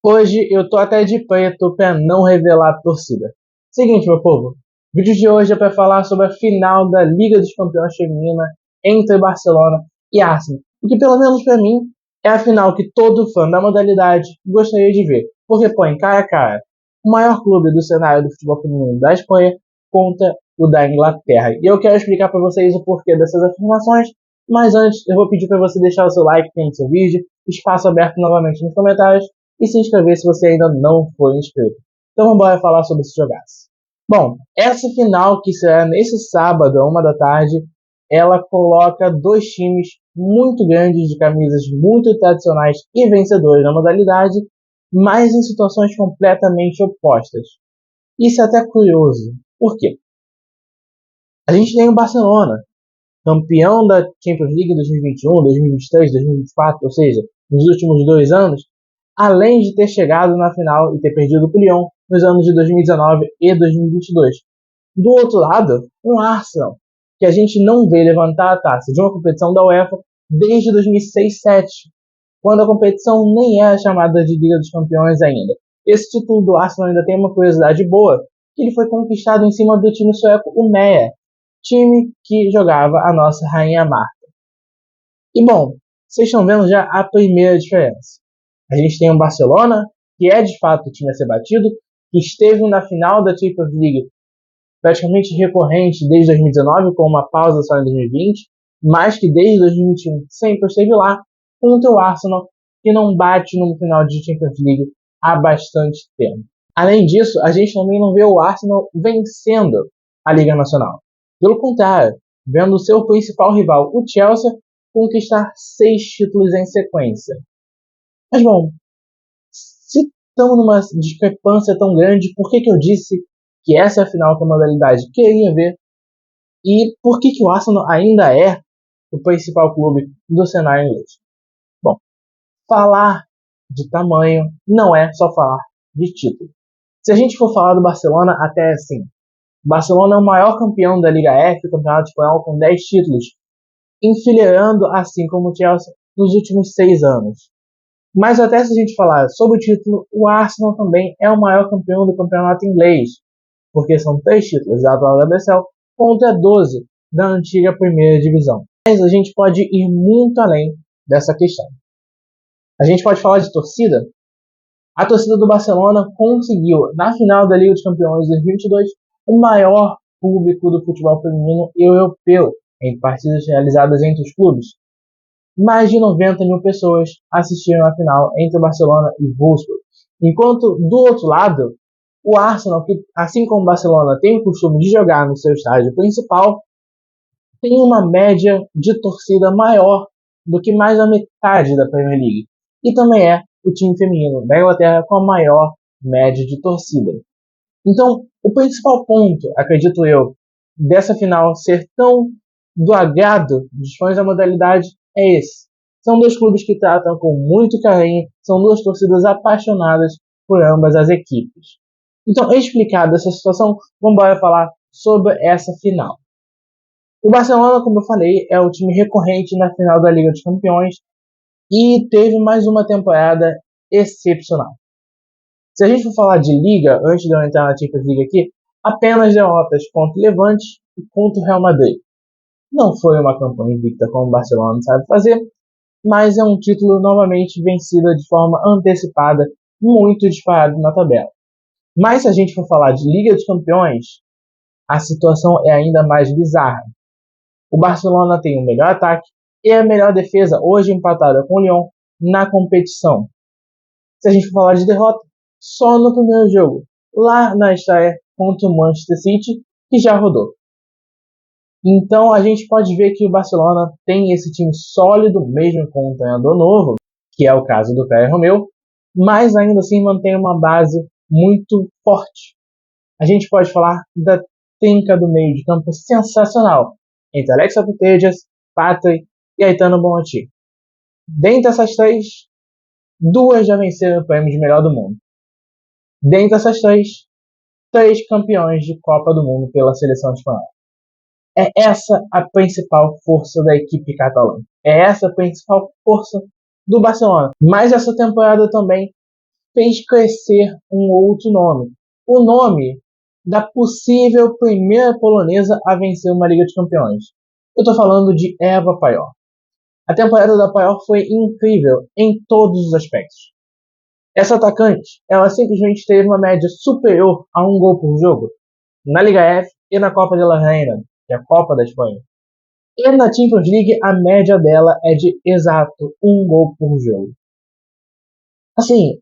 Hoje eu tô até de preto para não revelar a torcida. Seguinte, meu povo, o vídeo de hoje é para falar sobre a final da Liga dos Campeões Feminina entre Barcelona e Arsenal. O que, pelo menos para mim, é a final que todo fã da modalidade gostaria de ver, porque põe cara a cara o maior clube do cenário do futebol feminino da Espanha contra o da Inglaterra. E eu quero explicar para vocês o porquê dessas afirmações, mas antes eu vou pedir para você deixar o seu like no seu vídeo, espaço aberto novamente nos comentários, e se inscrever se você ainda não for inscrito. Então vamos embora falar sobre esse jogaço. Bom, essa final que será nesse sábado, à 1 da tarde, ela coloca dois times muito grandes de camisas muito tradicionais e vencedores na modalidade, mas em situações completamente opostas. Isso é até curioso. Por quê? A gente tem o Barcelona, campeão da Champions League em 2021, 2023, 2024, ou seja, nos últimos 2 anos, além de ter chegado na final e ter perdido para o Lyon nos anos de 2019 e 2022. Do outro lado, um Arsenal, que a gente não vê levantar a taça de uma competição da UEFA desde 2006-07, quando a competição nem era chamada de Liga dos Campeões ainda. Esse título do Arsenal ainda tem uma curiosidade boa, que ele foi conquistado em cima do time sueco, o Meia, time que jogava a nossa Rainha Marta. E bom, vocês estão vendo já a primeira diferença. A gente tem um Barcelona, que é de fato o time a ser batido, que esteve na final da Champions League praticamente recorrente desde 2019, com uma pausa só em 2020, mas que desde 2021 sempre esteve lá, contra o Arsenal, que não bate no final de Champions League há bastante tempo. Além disso, a gente também não vê o Arsenal vencendo a Liga Nacional. Pelo contrário, vendo o seu principal rival, o Chelsea, conquistar 6 títulos em sequência. Mas bom, se estamos numa discrepância tão grande, por que eu disse que essa é a final que a modalidade queria ver? E por que o Arsenal ainda é o principal clube do cenário inglês? Bom, falar de tamanho não é só falar de título. Se a gente for falar do Barcelona, até assim, o Barcelona é o maior campeão da Liga F, o campeonato espanhol, com 10 títulos, enfileirando, assim como o Chelsea, nos últimos 6 anos. Mas até se a gente falar sobre o título, o Arsenal também é o maior campeão do campeonato inglês, porque são 3 títulos da atual WSL contra 12 da antiga primeira divisão. Mas a gente pode ir muito além dessa questão. A gente pode falar de torcida. A torcida do Barcelona conseguiu, na final da Liga dos Campeões de 2022, o maior público do futebol feminino europeu em partidas realizadas entre os clubes. Mais de 90 mil pessoas assistiram à final entre Barcelona e Wolfsburg. Enquanto, do outro lado, o Arsenal, que assim como o Barcelona tem o costume de jogar no seu estádio principal, tem uma média de torcida maior do que mais da metade da Premier League. E também é o time feminino da Inglaterra com a maior média de torcida. Então, o principal ponto, acredito eu, dessa final ser tão do agrado dos fãs da modalidade é esse. São dois clubes que tratam com muito carinho, são duas torcidas apaixonadas por ambas as equipes. Então, explicada essa situação, vamos embora falar sobre essa final. O Barcelona, como eu falei, é o time recorrente na final da Liga dos Campeões e teve mais uma temporada excepcional. Se a gente for falar de Liga, antes de eu entrar na Champions League aqui, apenas derrotas contra o Levante e contra o Real Madrid. Não foi uma campanha invicta como o Barcelona sabe fazer, mas é um título novamente vencido de forma antecipada, muito disparado na tabela. Mas se a gente for falar de Liga dos Campeões, a situação é ainda mais bizarra. O Barcelona tem o melhor ataque e a melhor defesa, hoje empatada com o Lyon, na competição. Se a gente for falar de derrota, só no primeiro jogo, lá na estreia contra o Manchester City, que já rodou. Então a gente pode ver que o Barcelona tem esse time sólido, mesmo com um treinador novo, que é o caso do Pérez Romeu, mas ainda assim mantém uma base muito forte. A gente pode falar da trinca do meio de campo sensacional, entre Alexa Putellas, Patrick e Aitana Bonmati. Dentre essas 3, 2 já venceram o prêmio de melhor do mundo. Dentre essas 3 campeões de Copa do Mundo pela seleção espanhola. É essa a principal força da equipe catalã. É essa a principal força do Barcelona. Mas essa temporada também fez crescer um outro nome. O nome da possível primeira polonesa a vencer uma Liga dos Campeões. Eu estou falando de Ewa Pajor. A temporada da Pajor foi incrível em todos os aspectos. Essa atacante, ela simplesmente teve uma média superior a 1 gol por jogo na Liga F e na Copa de la Reina, que é a Copa da Espanha. E na Champions League, a média dela é de exato 1 gol por jogo. Assim,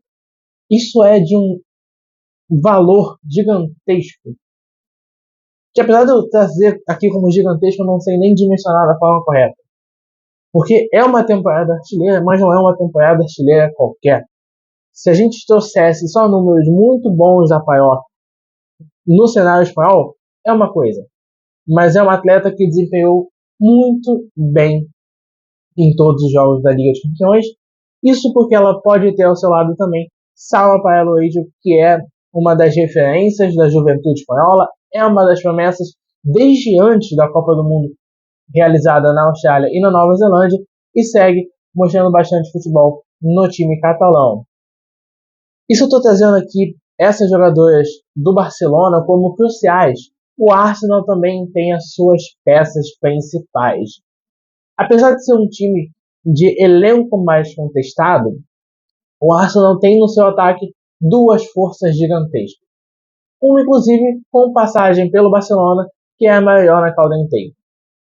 isso é de um valor gigantesco. Que apesar de eu trazer aqui como gigantesco, eu não sei nem dimensionar da forma correta. Porque é uma temporada artilheira, mas não é uma temporada artilheira qualquer. Se a gente trouxesse só números muito bons da Pajor no cenário espanhol, é uma coisa. Mas é uma atleta que desempenhou muito bem em todos os jogos da Liga dos Campeões. Isso porque ela pode ter ao seu lado também Salma Paraloijo, que é uma das referências da juventude espanhola, é uma das promessas desde antes da Copa do Mundo realizada na Austrália e na Nova Zelândia, e segue mostrando bastante futebol no time catalão. Isso eu estou trazendo aqui essas jogadoras do Barcelona como cruciais. O Arsenal também tem as suas peças principais. Apesar de ser um time de elenco mais contestado, o Arsenal tem no seu ataque duas forças gigantescas. Uma, inclusive, com passagem pelo Barcelona, que é a Mariona Caldentey.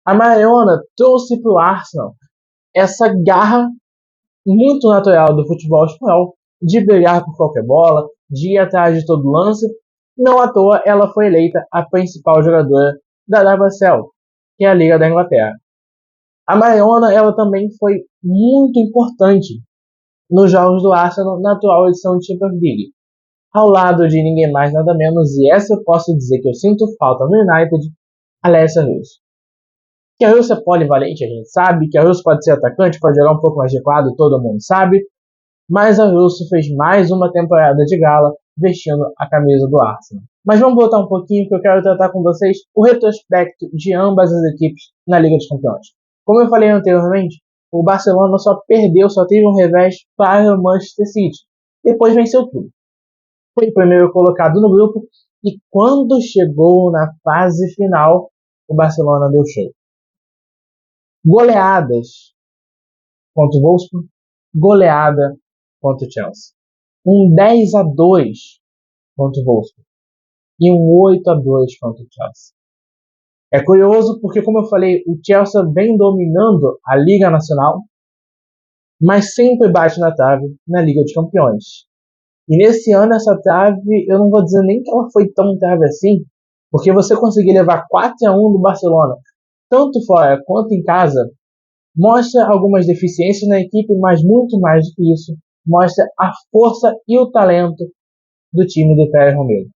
A Mariona trouxe para o Arsenal essa garra muito natural do futebol espanhol, de brigar por qualquer bola, de ir atrás de todo lance. Não à toa, ela foi eleita a principal jogadora da WSL, que é a Liga da Inglaterra. A Mariona, ela também foi muito importante nos jogos do Arsenal na atual edição de Champions League, ao lado de ninguém mais nada menos, e essa eu posso dizer que eu sinto falta no United, Alessia Russo. Que a Russo é polivalente, a gente sabe, que a Russo pode ser atacante, pode jogar um pouco mais recuado, todo mundo sabe, mas a Russo fez mais uma temporada de gala vestindo a camisa do Arsenal. Mas vamos voltar um pouquinho, que eu quero tratar com vocês o retrospecto de ambas as equipes na Liga dos Campeões. Como eu falei anteriormente, o Barcelona só teve um revés para o Manchester City. Depois venceu tudo. Foi o primeiro colocado no grupo e quando chegou na fase final, o Barcelona deu show. Goleadas contra o Wolfsburg, goleada contra o Chelsea. Um 10-2 contra o Wolfsburg e um 8-2 contra o Chelsea. É curioso porque, como eu falei, o Chelsea vem dominando a Liga Nacional, mas sempre bate na trave na Liga dos Campeões. E nesse ano essa trave, eu não vou dizer nem que ela foi tão trave assim, porque você conseguir levar 4-1 do Barcelona, tanto fora quanto em casa, mostra algumas deficiências na equipe, mas muito mais do que isso, mostra a força e o talento do time do Pérez Romero.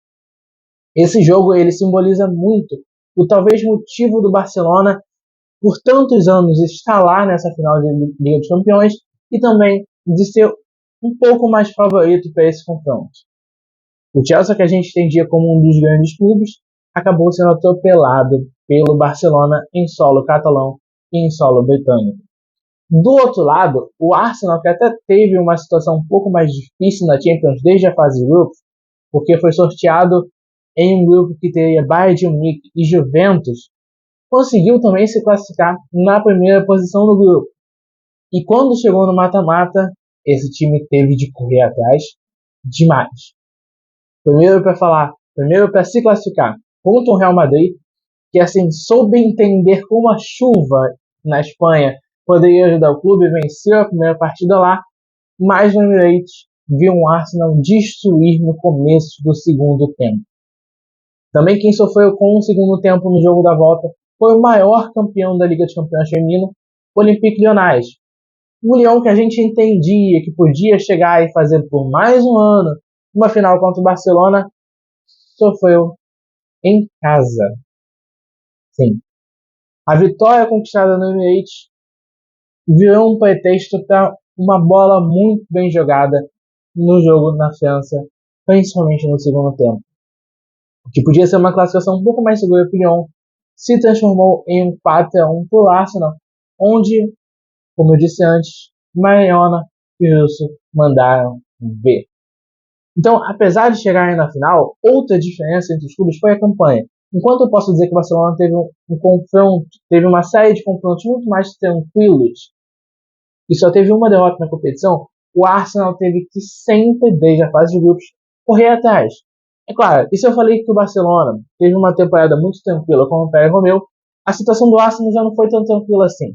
Esse jogo ele simboliza muito o talvez motivo do Barcelona por tantos anos estar lá nessa final de Liga dos Campeões e também de ser um pouco mais favorito para esse confronto. O Chelsea, que a gente entendia como um dos grandes clubes, acabou sendo atropelado pelo Barcelona em solo catalão e em solo britânico. Do outro lado, o Arsenal, que até teve uma situação um pouco mais difícil na Champions desde a fase de grupos, porque foi sorteado em um grupo que teria Bayern de Munique e Juventus, conseguiu também se classificar na primeira posição do grupo. E quando chegou no mata-mata, esse time teve de correr atrás demais. Primeiro para se classificar contra o Real Madrid, que assim soube entender como a chuva na Espanha poderia ajudar o clube, venceu a primeira partida lá, mas no Emirates viu um Arsenal destruir no começo do segundo tempo. Também quem sofreu com o segundo tempo no jogo da volta foi o maior campeão da Liga dos Campeões feminino, o Olympique Lyonnais. O Lyon que a gente entendia que podia chegar e fazer por mais um ano uma final contra o Barcelona, sofreu em casa. Sim. A vitória conquistada no Emirates virou um pretexto para uma bola muito bem jogada no jogo na França, principalmente no segundo tempo. O que podia ser uma classificação um pouco mais segura para o Lyon, se transformou em um 4-1 para o Arsenal, onde, como eu disse antes, Mariona e Russo mandaram ver. Então, apesar de chegarem na final, outra diferença entre os clubes foi a campanha. Enquanto eu posso dizer que o Barcelona teve um confronto, teve uma série de confrontos muito mais tranquilos e só teve uma derrota na competição, o Arsenal teve que sempre, desde a fase de grupos, correr atrás. É claro, e se eu falei que o Barcelona teve uma temporada muito tranquila com o Pérez e Romeu, a situação do Arsenal já não foi tão tranquila assim.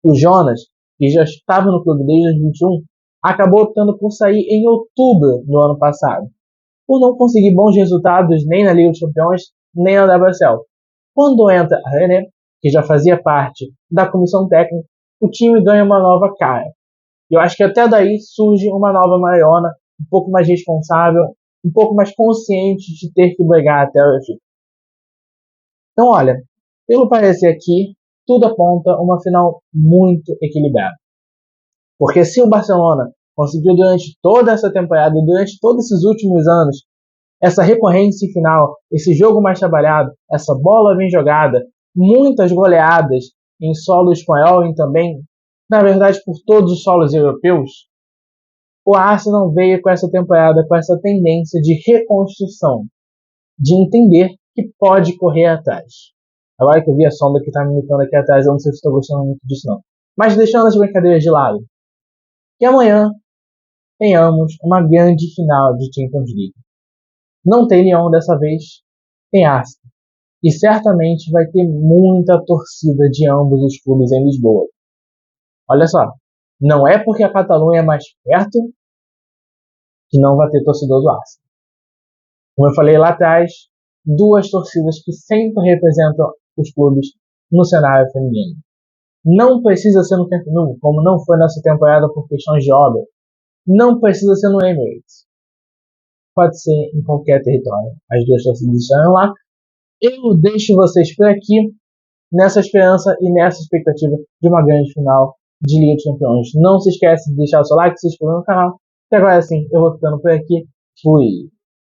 O Jonas, que já estava no clube desde 2021, acabou optando por sair em outubro do ano passado, por não conseguir bons resultados nem na Liga dos Campeões, nem na WSL. Quando entra a René, que já fazia parte da comissão técnica, o time ganha uma nova cara. E eu acho que até daí surge uma nova Mariona, um pouco mais responsável, um pouco mais consciente de ter que brigar até o fim. Então, olha, pelo parecer aqui, tudo aponta uma final muito equilibrada. Porque se o Barcelona conseguiu durante toda essa temporada, durante todos esses últimos anos, essa recorrência final, esse jogo mais trabalhado, essa bola bem jogada, muitas goleadas em solo espanhol e também, na verdade, por todos os solos europeus, o Arsenal veio com essa temporada com essa tendência de reconstrução, de entender que pode correr atrás. Agora que eu vi a sombra que está me imitando aqui atrás, eu não sei se estou gostando muito disso não. Mas deixando as brincadeiras de lado, que amanhã tenhamos uma grande final de Champions League. Não tem Lyon dessa vez, tem Arsenal. E certamente vai ter muita torcida de ambos os clubes em Lisboa. Olha só, não é porque a Catalunha é mais perto que não vai ter torcedor do Arsenal. Como eu falei lá atrás, duas torcidas que sempre representam os clubes no cenário feminino. Não precisa ser no Camp Nou, como não foi nessa temporada por questões de obra. Não precisa ser no Emirates. Pode ser em qualquer território. As duas torcidas estarão lá. Eu deixo vocês por aqui, nessa esperança e nessa expectativa de uma grande final de Liga dos Campeões. Não se esqueça de deixar o seu like, se inscrever no canal. E agora sim, eu vou ficando por aqui. Fui!